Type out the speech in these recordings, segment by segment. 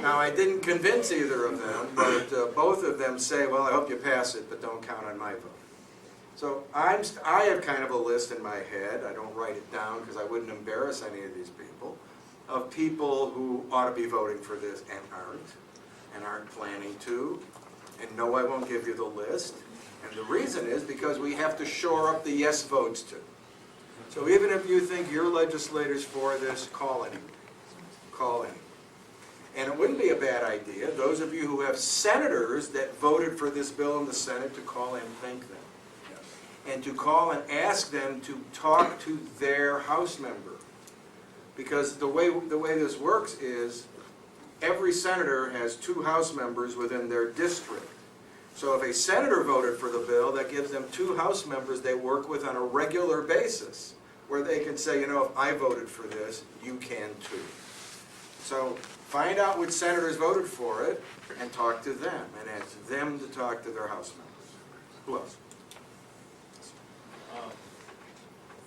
Now, I didn't convince either of them, but both of them say, well, I hope you pass it, but don't count on my vote. So I have kind of a list in my head. I don't write it down because I wouldn't embarrass any of these people, of people who ought to be voting for this and aren't planning to. And no, I won't give you the list. And the reason is because we have to shore up the yes votes too. So even if you think your legislators for this, call anyone. Call anyone. And it wouldn't be a bad idea, those of you who have senators that voted for this bill in the Senate, to call and thank them. And to call and ask them to talk to their House member. Because the way this works is every senator has 2 House members within their district. So if a senator voted for the bill, that gives them 2 House members they work with on a regular basis, where they can say, you know, if I voted for this, you can too. So find out which senators voted for it and talk to them and ask them to talk to their House members. Who else?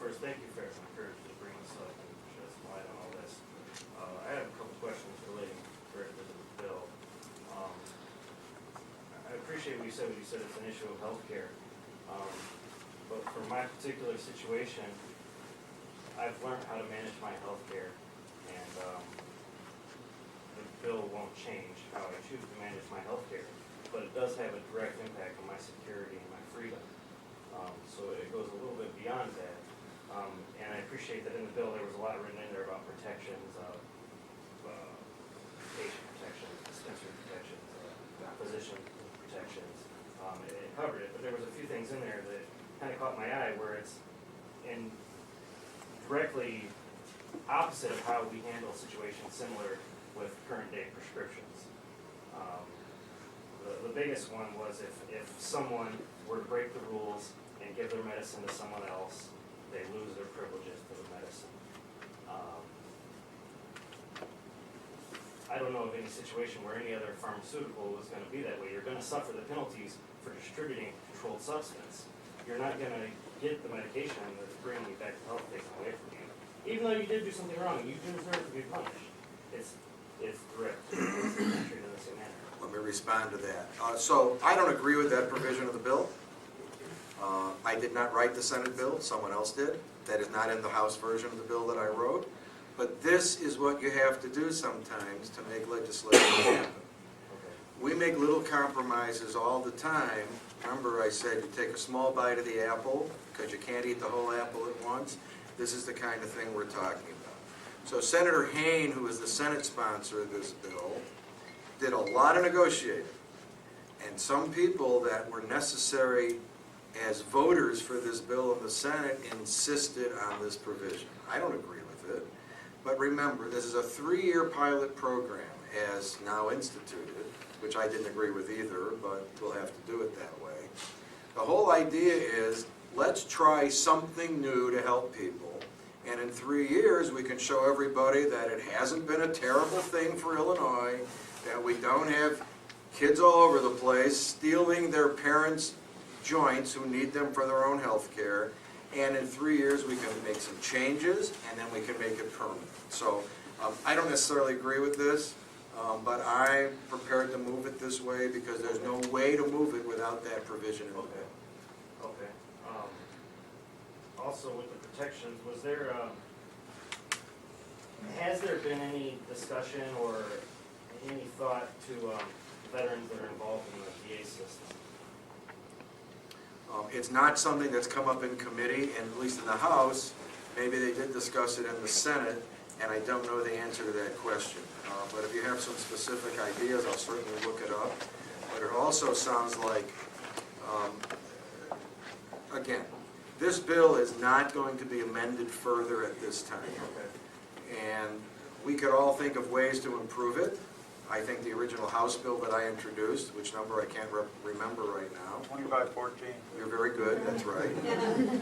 First, thank you for your courage to bring this up and shed some light on all this. I have a couple questions relating directly to the bill. I appreciate what you said it's an issue of health care. But for my particular situation, I've learned how to manage my health care, and the bill won't change how I choose to manage my health care, but it does have a direct impact on my security and my freedom. So it goes a little bit beyond that. And I appreciate that in the bill there was a lot written in there about protections, patient protections, dispensary protections, physician protections. It covered it, but there was a few things in there that kind of caught my eye where it's in directly opposite of how we handle situations similar with current day prescriptions. The biggest one was if someone were to break the rules and give their medicine to someone else, they lose their privileges to the medicine. I don't know of any situation where any other pharmaceutical was going to be that way. You're going to suffer the penalties for distributing a controlled substance. You're not going to get the medication that's bringing you back to health taken away from you. Even though you did do something wrong, you do deserve to be punished. It's direct. It's treated in the same manner. Let me respond to that. So I don't agree with that provision of the bill. I did not write the Senate bill, someone else did. That is not in the House version of the bill that I wrote. But this is what you have to do sometimes to make legislation happen. We make little compromises all the time. Remember I said you take a small bite of the apple because you can't eat the whole apple at once. This is the kind of thing we're talking about. So Senator Hayne, who is the Senate sponsor of this bill, did a lot of negotiating. And some people that were necessary as voters for this bill in the Senate insisted on this provision. I don't agree with it. But remember, this is a 3-year pilot program as now instituted, which I didn't agree with either, but we'll have to do it that way. The whole idea is, let's try something new to help people. And in 3 years, we can show everybody that it hasn't been a terrible thing for Illinois, that we don't have kids all over the place stealing their parents' joints who need them for their own health care. And in 3 years, we can make some changes, and then we can make it permanent. So I don't necessarily agree with this, but I'm prepared to move it this way because there's no way to move it without that provision in the bill. Okay. Also, with the protections, was there, has there been any discussion or any thought to veterans that are involved in the VA system? It's not something that's come up in committee, and at least in the House, maybe they did discuss it in the Senate, and I don't know the answer to that question. But if you have some specific ideas, I'll certainly look it up. But it also sounds like, again, this bill is not going to be amended further at this time. And we could all think of ways to improve it. I think the original House bill that I introduced, which number I can't remember right now. 2514. You're very good, that's right.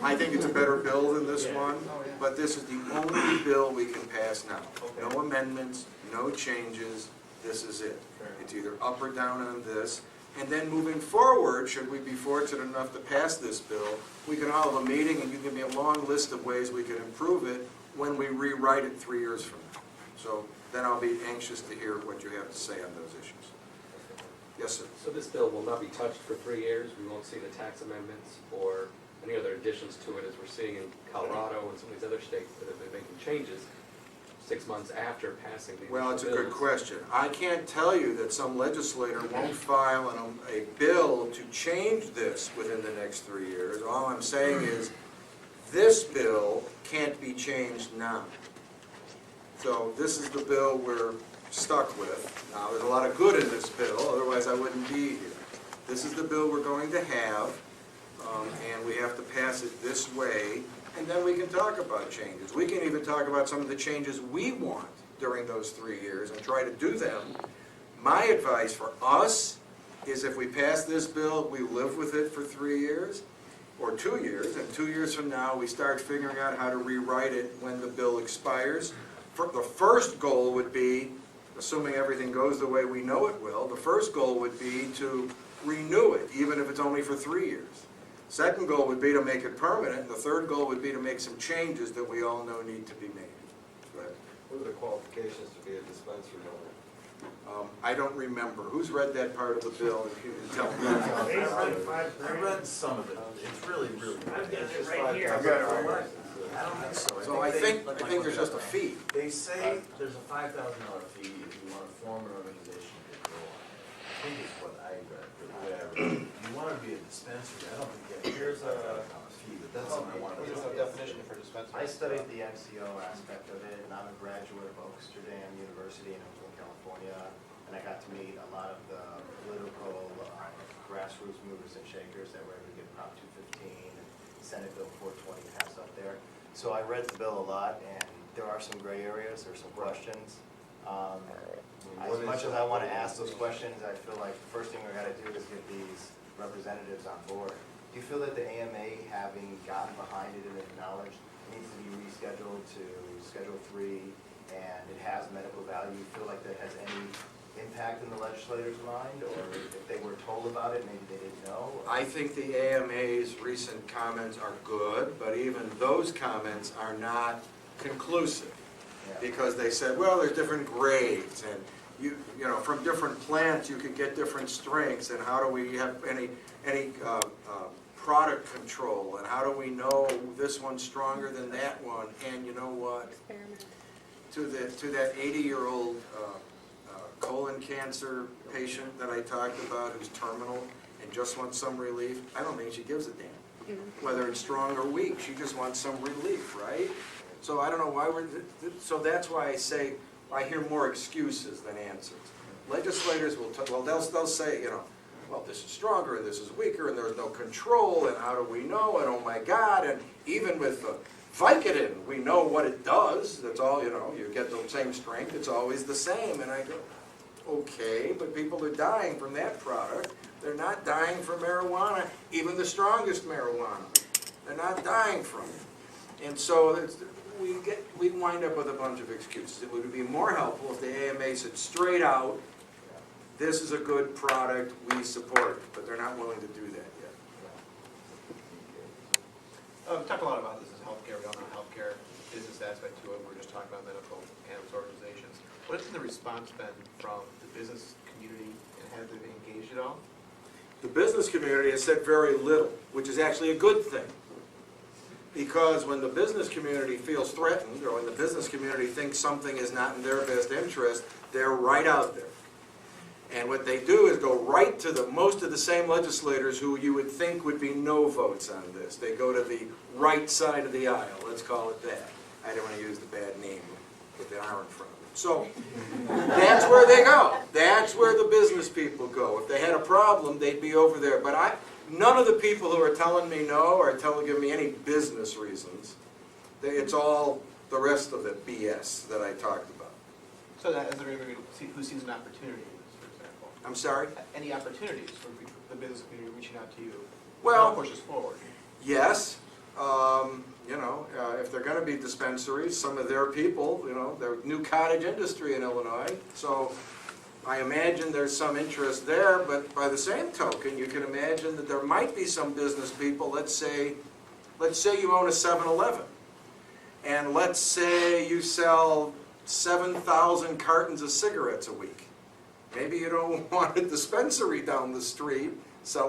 I think it's a better bill than this one, but this is the only bill we can pass now. No amendments, no changes, this is it. It's either up or down on this. And then moving forward, should we be fortunate enough to pass this bill, we can all have a meeting and you give me a long list of ways we can improve it when we rewrite it 3 years from now. So then I'll be anxious to hear what you have to say on those issues. Yes, sir. So this bill will not be touched for 3 years? We won't see the tax amendments or any other additions to it as we're seeing in Colorado and some of these other states that have been making changes 6 months after passing these Well, it's a good bills. question. I can't tell you that some legislator won't file a bill to change this within the next 3 years. All I'm saying is, this bill can't be changed now. So this is the bill we're stuck with. Now, there's a lot of good in this bill, otherwise I wouldn't be here. This is the bill we're going to have, and we have to pass it this way, and then we can talk about changes. We can even talk about some of the changes we want during those 3 years and try to do them. My advice for us is if we pass this bill, we live with it for 3 years or 2 years, and 2 years from now, we start figuring out how to rewrite it when the bill expires. The first goal would be, assuming everything goes the way we know it will, the first goal would be to renew it, even if it's only for 3 years. Second goal would be to make it permanent, and the third goal would be to make some changes that we all know need to be made. Go ahead. What are the qualifications to be a dispensary owner? I don't remember. Who's read that part of the bill? If you can tell me. I read some of it. It's really, really. I've got it It's right here. $5,000. I've got it right license. I don't think so. So I think there's just a fee. They say there's a $5,000 fee if you want to form an organization to go on. I think it's what I read, but whatever. You want to be a dispensary, I don't think you have Here's a- $5,000 fee, but that's something I wanted to Here's know. a definition for dispensary. I studied the MCO aspect of it, and I'm a graduate of Amsterdam University in Oakland, California, and I got to meet a lot of the political grassroots movers and shakers that were able to get Prop 215 and Senate Bill 420 passed up there. So I read the bill a lot, and there are some gray areas, there's some questions. As much as I want to ask those questions, I feel like the first thing we got to do is get these representatives on board. Do you feel that the AMA, having gotten behind it and acknowledged, needs to be rescheduled to Schedule 3, and it has medical value? You feel like that has any impact in the legislator's mind, or if they were told about it, maybe they didn't know? I think the AMA's recent comments are good, but even those comments are not conclusive. Yeah. Because they said, well, there's different grades, and you know, from different plants you can get different strengths, and how do we have any product control, and how do we know this one's stronger than that one? And you know what? To that 80-year-old colon cancer patient that I talked about who's terminal and just wants some relief, I don't think she gives a damn whether it's strong or weak. She just wants some relief, right? So I don't know why so that's why I say I hear more excuses than answers. Legislators will, they'll say, you know, well, this is stronger and this is weaker and there's no control and how do we know and oh my God, and even with Vicodin, we know what it does. That's all, you know, you get the same strength, it's always the same. And I go, okay, but people are dying from that product. They're not dying from marijuana, even the strongest marijuana. They're not dying from it. And so we wind up with a bunch of excuses. It would be more helpful if the AMA said straight out, this is a good product, we support it, but they're not willing to do that yet. We talked a lot about this as healthcare. We all know healthcare business aspect to it. We're just talking about medical cannabis organizations. What has the response been from the business community, and have they been engaged at all? The business community has said very little, which is actually a good thing. Because when the business community feels threatened, or when the business community thinks something is not in their best interest, they're right out there. And what they do is go right to most of the same legislators who you would think would be no votes on this. They go to the right side of the aisle, let's call it that. I don't want to use the bad name with the R in front of it. So that's where they go. That's where the business people go. If they had a problem, they'd be over there. But none of the people who are telling me no are giving me any business reasons. It's all the rest of the BS that I talked about. So that as who sees an opportunity in this, for example? I'm sorry? Any opportunities for the business community reaching out to you? Well, to push us forward. Yes. You know, if they're going to be dispensaries, some of their people, you know, they're new cottage industry in Illinois. So I imagine there's some interest there, but by the same token, you can imagine that there might be some business people, let's say you own a 7-Eleven, and let's say you sell 7,000 cartons of cigarettes a week. Maybe you don't want a dispensary down the street selling